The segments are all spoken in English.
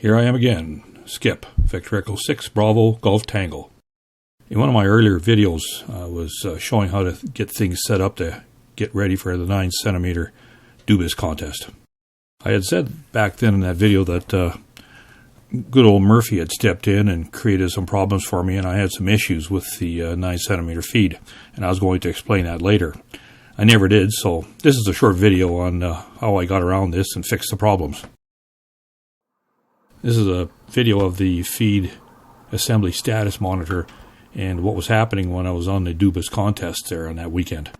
Here I am again, Skip, Victor Echo 6 Bravo Golf Tango. In one of my earlier videos, I was showing how to get things set up to get ready for the 9 centimeter Dubis contest. I had said back then in that video that good old Murphy had stepped in and created some problems for me, and I had some issues with the 9 centimeter feed, and I was going to explain that later. I never did, so this is a short video on how I got around this and fixed the problems. This is a video of the feed assembly status monitor and what was happening when I was on the Dubis contest there on that weekend.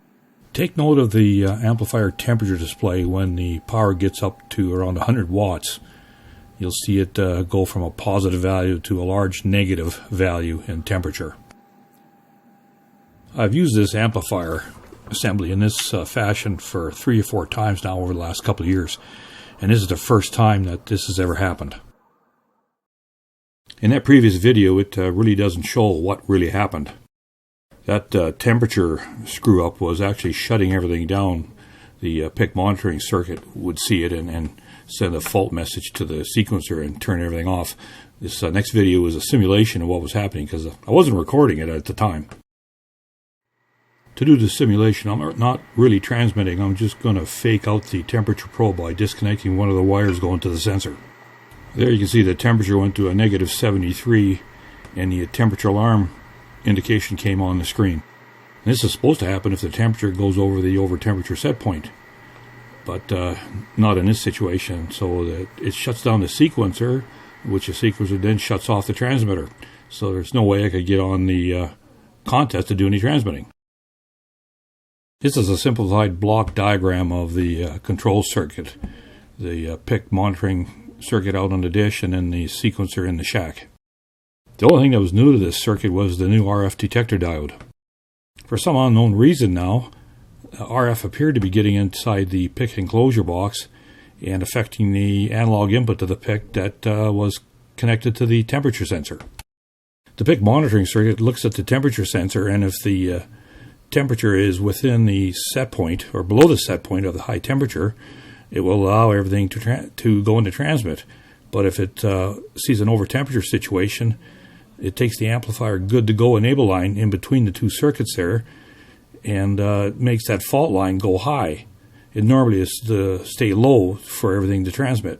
Take note of the amplifier temperature display when the power gets up to around 100 watts. You'll see it go from a positive value to a large negative value in temperature. I've used this amplifier assembly in this fashion for 3 or 4 times now over the last couple of years, and this is the first time that this has ever happened. In that previous video, it really doesn't show what really happened. That temperature screw-up was actually shutting everything down. The PIC monitoring circuit would see it and send a fault message to the sequencer and turn everything off. This next video is a simulation of what was happening because I wasn't recording it at the time. To do the simulation, I'm not really transmitting. I'm just going to fake out the temperature probe by disconnecting one of the wires going to the sensor. There you can see the temperature went to a negative 73 and the temperature alarm indication came on the screen. And this is supposed to happen if the temperature goes over the temperature set point, but not in this situation. So that it shuts down the sequencer, which the sequencer then shuts off the transmitter. So there's no way I could get on the contest to do any transmitting. This is a simplified block diagram of the control circuit, the PIC monitoring circuit out on the dish, and then the sequencer in the shack. The only thing that was new to this circuit was the new RF detector diode. For some unknown reason now, RF appeared to be getting inside the PIC enclosure box and affecting the analog input to the PIC that was connected to the temperature sensor. The PIC monitoring circuit looks at the temperature sensor, and if the temperature is within the set point or below the set point of the high temperature, it will allow everything to go into transmit. But if it sees an over temperature situation, it takes the amplifier good to go enable line in between the two circuits there and makes that fault line go high. It normally is to stay low for everything to transmit.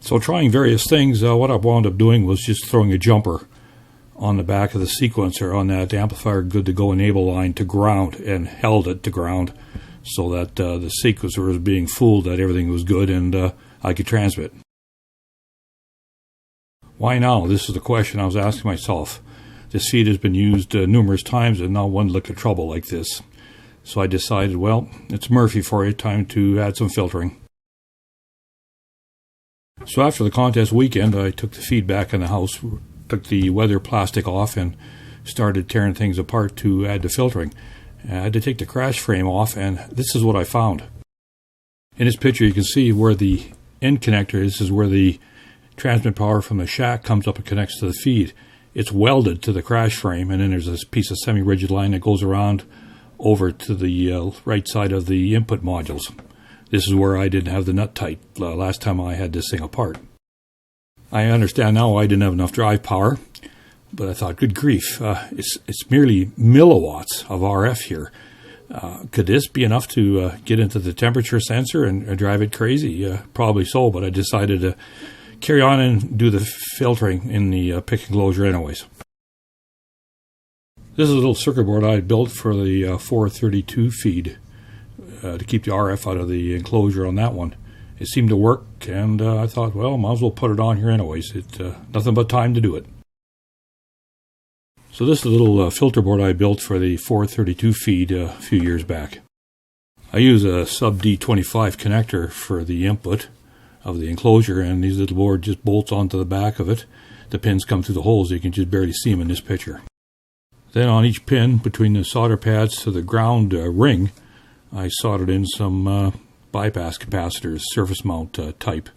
So trying various things, what I wound up doing was just throwing a jumper on the back of the sequencer on that amplifier good to go enable line to ground and held it to ground, so that the sequencer was being fooled that everything was good and I could transmit. Why now? This is the question I was asking myself. This feed has been used numerous times and not one lick of trouble like this. So I decided, well, it's Murphy for you, time to add some filtering. So after the contest weekend, I took the feed back in the house, took the weather plastic off, and started tearing things apart to add the filtering. I had to take the crash frame off, and this is what I found. In this picture, you can see where the end connector is. This is where the transmit power from the shack comes up and connects to the feed. It's welded to the crash frame, and then there's this piece of semi-rigid line that goes around over to the right side of the input modules. This is where I didn't have the nut tight last time I had this thing apart. I understand now I didn't have enough drive power, but I thought, good grief, it's merely milliwatts of RF here. Could this be enough to get into the temperature sensor and drive it crazy? Probably so, but I decided to carry on and do the filtering in the PIC enclosure anyways. This is a little circuit board I built for the 432 feed to keep the RF out of the enclosure on that one. It seemed to work, and I thought, well, might as well put it on here anyways. It's nothing but time to do it. So this is a little filter board I built for the 432 feed a few years back. I use a sub D25 connector for the input of the enclosure, and this little board just bolts onto the back of it. The pins come through the holes. You can just barely see them in this picture. Then on each pin between the solder pads to the ground ring, I soldered in some bypass capacitors, surface mount type,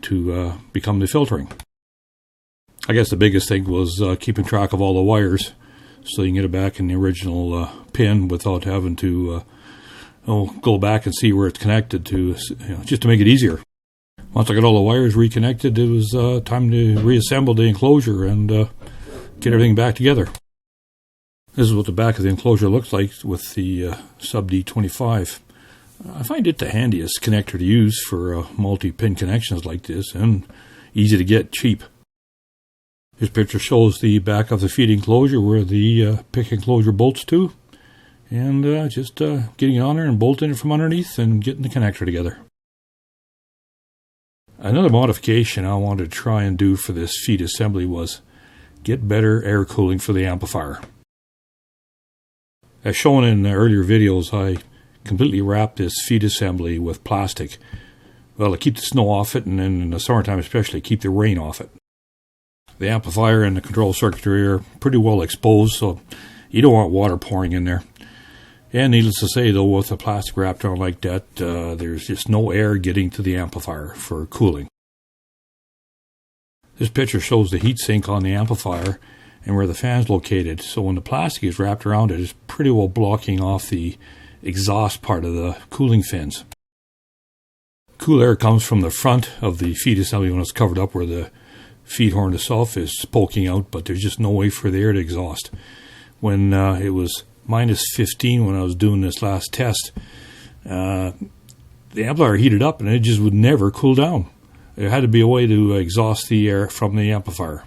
to become the filtering. I guess the biggest thing was keeping track of all the wires so you can get it back in the original pin without having to go back and see where it's connected to, just to make it easier. Once I got all the wires reconnected, it was time to reassemble the enclosure and get everything back together. This is what the back of the enclosure looks like with the Sub D25. I find it the handiest connector to use for multi-pin connections like this, and easy to get, cheap. This picture shows the back of the feed enclosure where the pick enclosure bolts to, and just getting it on there and bolting it from underneath and getting the connector together. Another modification I wanted to try and do for this feed assembly was get better air cooling for the amplifier. As shown in earlier videos, I completely wrapped this feed assembly with plastic. Well, to keep the snow off it, and then in the summertime especially, keep the rain off it. The amplifier and the control circuitry are pretty well exposed, so you don't want water pouring in there. And needless to say, though, with the plastic wrapped around like that, there's just no air getting to the amplifier for cooling. This picture shows the heatsink on the amplifier and where the fan's located, so when the plastic is wrapped around it, it's pretty well blocking off the exhaust part of the cooling fins. Cool air comes from the front of the feed assembly when it's covered up where the feed horn itself is poking out, but there's just no way for the air to exhaust. When it was minus 15 when I was doing this last test, the amplifier heated up and it just would never cool down. There had to be a way to exhaust the air from the amplifier.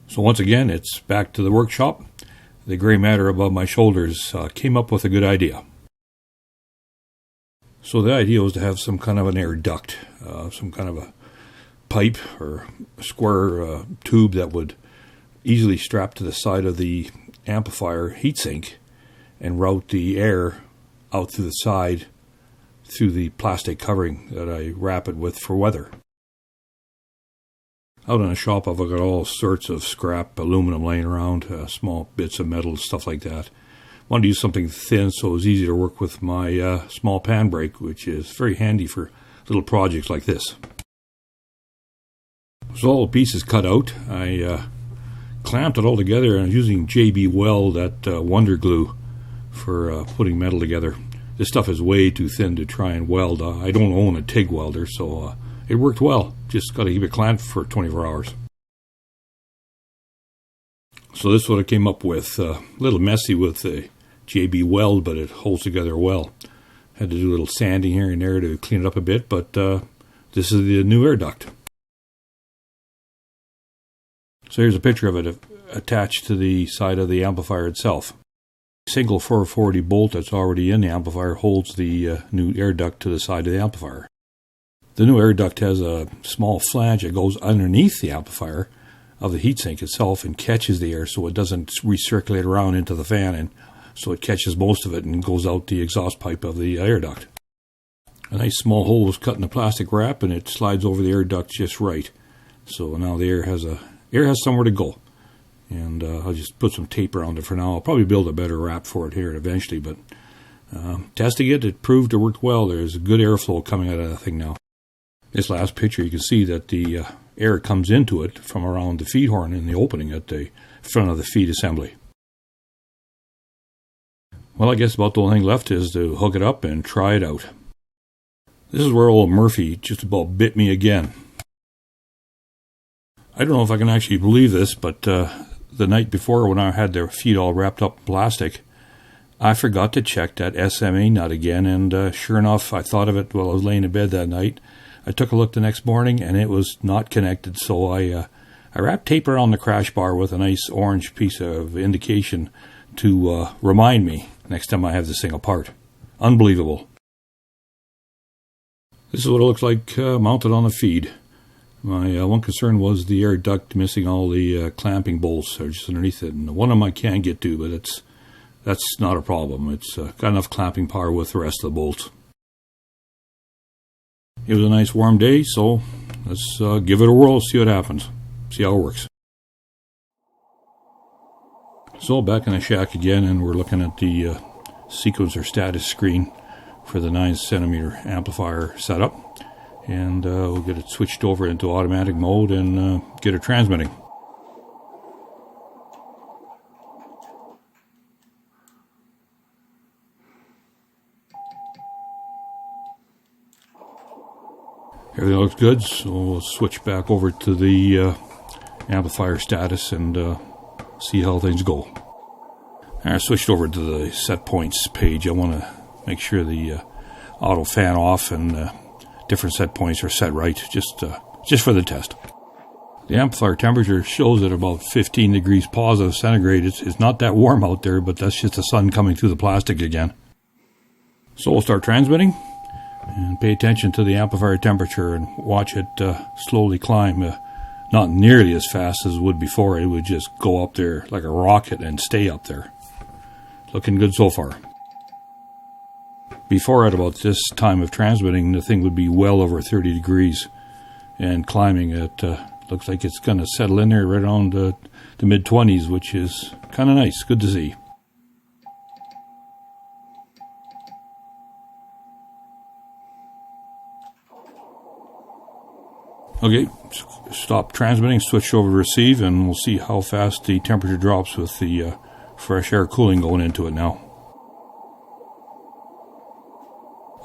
So once again, it's back to the workshop. The gray matter above my shoulders came up with a good idea. So the idea was to have some kind of an air duct, some kind of a pipe or a square tube that would easily strap to the side of the amplifier heatsink and route the air out through the side through the plastic covering that I wrap it with for weather. Out in the shop I've got all sorts of scrap aluminum laying around, small bits of metal, stuff like that. I wanted to use something thin so it was easy to work with my small pan brake, which is very handy for little projects like this. So all the pieces cut out, I clamped it all together, and I was using JB Weld, that Wonder Glue, for putting metal together. This stuff is way too thin to try and weld. I don't own a TIG welder, so it worked well. Just got to keep it clamped for 24 hours. So this is what I came up with. A little messy with the JB Weld, but it holds together well. Had to do a little sanding here and there to clean it up a bit, but this is the new air duct. So here's a picture of it attached to the side of the amplifier itself. A single 440 bolt that's already in the amplifier holds the new air duct to the side of the amplifier. The new air duct has a small flange that goes underneath the amplifier of the heatsink itself and catches the air so it doesn't recirculate around into the fan, and so it catches most of it and goes out the exhaust pipe of the air duct. A nice small hole was cut in the plastic wrap and it slides over the air duct just right. So now the air has somewhere to go. And I'll just put some tape around it for now. I'll probably build a better wrap for it here eventually, but testing it proved it worked well. There's good airflow coming out of that thing now. This last picture, you can see that the air comes into it from around the feed horn in the opening at the front of the feed assembly. Well, I guess about the only thing left is to hook it up and try it out. This is where old Murphy just about bit me again. I don't know if I can actually believe this, but the night before when I had their feed all wrapped up in plastic, I forgot to check that SMA nut again, and sure enough, I thought of it while I was laying in bed that night. I took a look the next morning, and it was not connected, so I wrapped tape around the crash bar with a nice orange piece of indication to remind me next time I have this thing apart. Unbelievable. This is what it looks like mounted on the feed. My one concern was the air duct missing all the clamping bolts just underneath it. And one of them I can get to, but that's not a problem. It's got enough clamping power with the rest of the bolts. It was a nice warm day, so let's give it a whirl, see what happens, see how it works. So back in the shack again, and we're looking at the sequencer status screen for the 9cm amplifier setup. And we'll get it switched over into automatic mode and get it transmitting. Everything looks good, so we'll switch back over to the amplifier status and see how things go. I switched over to the set points page. I want to make sure the auto fan off and different set points are set right, just for the test. The amplifier temperature shows at about 15 degrees positive centigrade. It's not that warm out there, but that's just the sun coming through the plastic again. So we'll start transmitting and pay attention to the amplifier temperature and watch it slowly climb. Not nearly as fast as it would before. It would just go up there like a rocket and stay up there. Looking good so far. Before, at about this time of transmitting, the thing would be well over 30 degrees and climbing. It looks like it's going to settle in there right around the mid-20s, which is kind of nice. Good to see. Okay, stop transmitting, switch over to receive, and we'll see how fast the temperature drops with the fresh air cooling going into it now.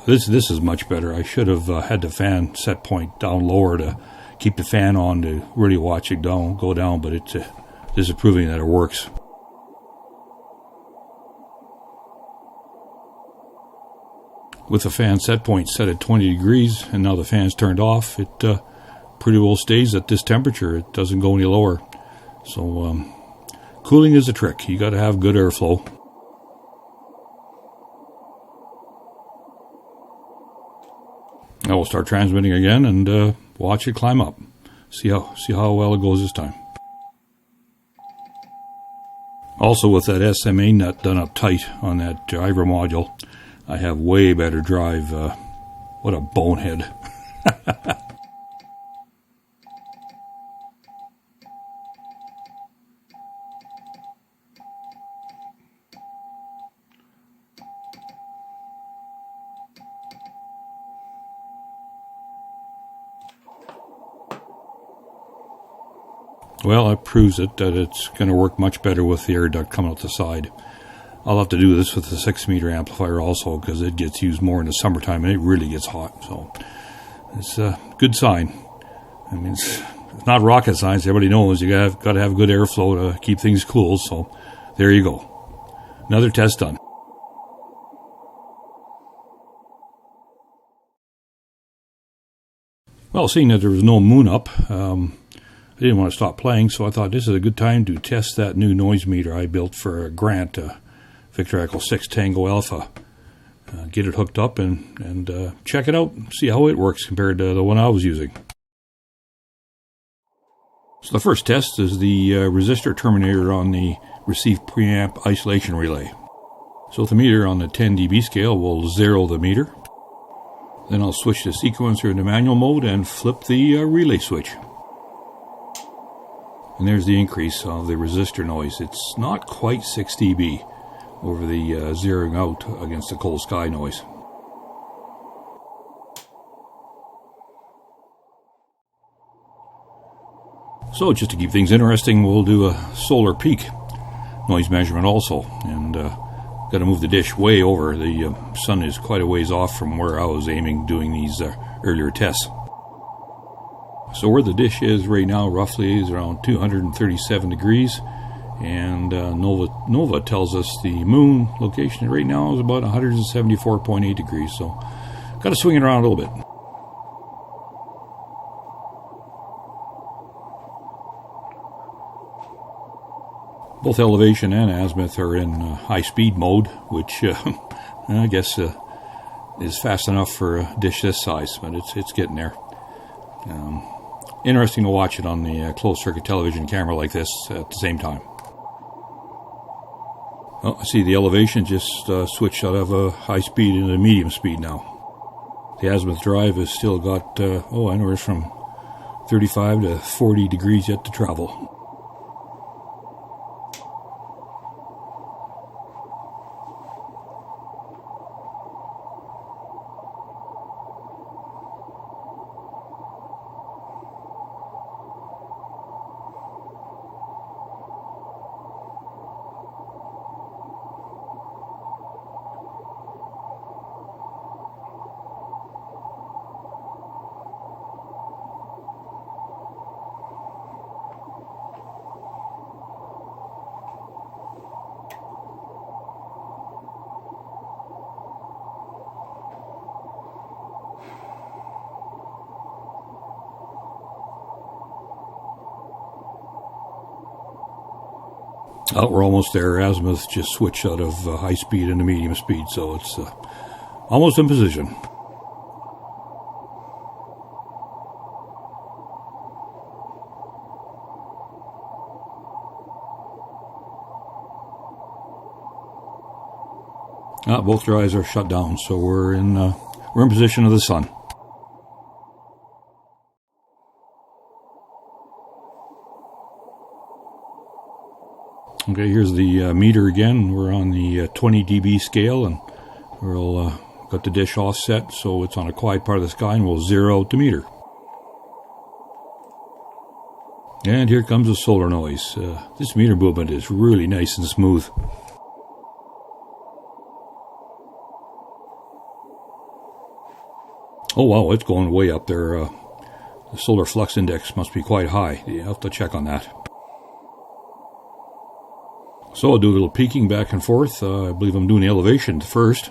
This is much better. I should have had the fan set point down lower to keep the fan on to really watch it go down, but this is proving that it works. With the fan set point set at 20 degrees, and now the fan's turned off, it pretty well stays at this temperature. It doesn't go any lower. So cooling is a trick. You got to have good airflow. Now we'll start transmitting again and watch it climb up. See how well it goes this time. Also, with that SMA nut done up tight on that driver module, I have way better drive. What a bonehead. Well, that proves it that it's going to work much better with the air duct coming out the side. I'll have to do this with the 6-meter amplifier also, because it gets used more in the summertime and it really gets hot. So it's a good sign. I mean, it's not rocket science. Everybody knows you got to have good airflow to keep things cool. So there you go. Another test done. Well, seeing that there was no moon up, I didn't want to stop playing, so I thought this is a good time to test that new noise meter I built for a grant, Victor Echo 6 Tango Alpha. Get it hooked up and check it out, see how it works compared to the one I was using. So the first test is the resistor terminator on the receive preamp isolation relay. So with the meter on the 10 dB scale, we'll zero the meter. Then I'll switch the sequencer into manual mode and flip the relay switch. And there's the increase of the resistor noise. It's not quite 6 dB over the zeroing out against the cold sky noise. So just to keep things interesting, we'll do a solar peak noise measurement also. And got to move the dish way over. The sun is quite a ways off from where I was aiming doing these earlier tests. So where the dish is right now roughly is around 237 degrees, and Nova tells us the moon location right now is about 174.8 degrees, so got to swing it around a little bit. Both elevation and azimuth are in high speed mode, which I guess is fast enough for a dish this size, but it's getting there. Interesting to watch it on the closed circuit television camera like this at the same time. Oh, I see the elevation just switched out of high speed into medium speed now. The azimuth drive has still got, anywhere from 35 to 40 degrees yet to travel. Oh, we're almost there. Azimuth just switched out of high speed into medium speed, so it's almost in position. Both your eyes are shut down, so we're in position of the sun. Okay, here's the meter again. We're on the 20 dB scale, and we'll got the dish offset, so it's on a quiet part of the sky, and we'll zero out the meter. And here comes the solar noise. This meter movement is really nice and smooth. Oh wow, it's going way up there. The solar flux index must be quite high. You have to check on that. So I'll do a little peeking back and forth. I believe I'm doing the elevation first.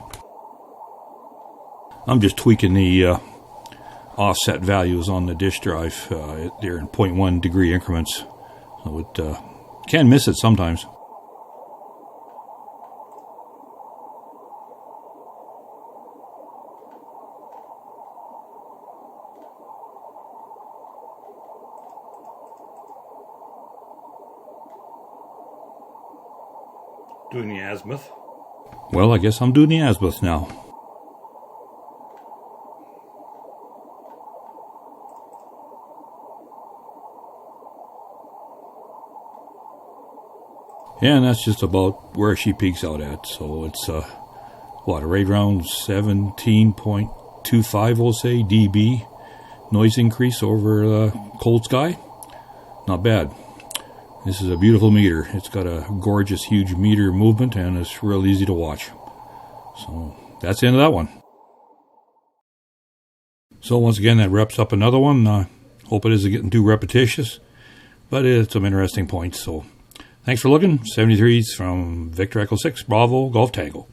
I'm just tweaking the offset values on the dish drive. They're in 0.1 degree increments. So it can miss it sometimes. Doing the azimuth. Well, I guess I'm doing the azimuth now. Yeah, and that's just about where she peaks out at. So it's, right around 17.25, we'll say, dB noise increase over the cold sky. Not bad. This is a beautiful meter. It's got a gorgeous, huge meter movement, and it's real easy to watch. So that's the end of that one. So once again, that wraps up another one. Hope it isn't getting too repetitious, but it's some interesting points. So thanks for looking. 73s from Victor Echo 6 Bravo Golf Tango.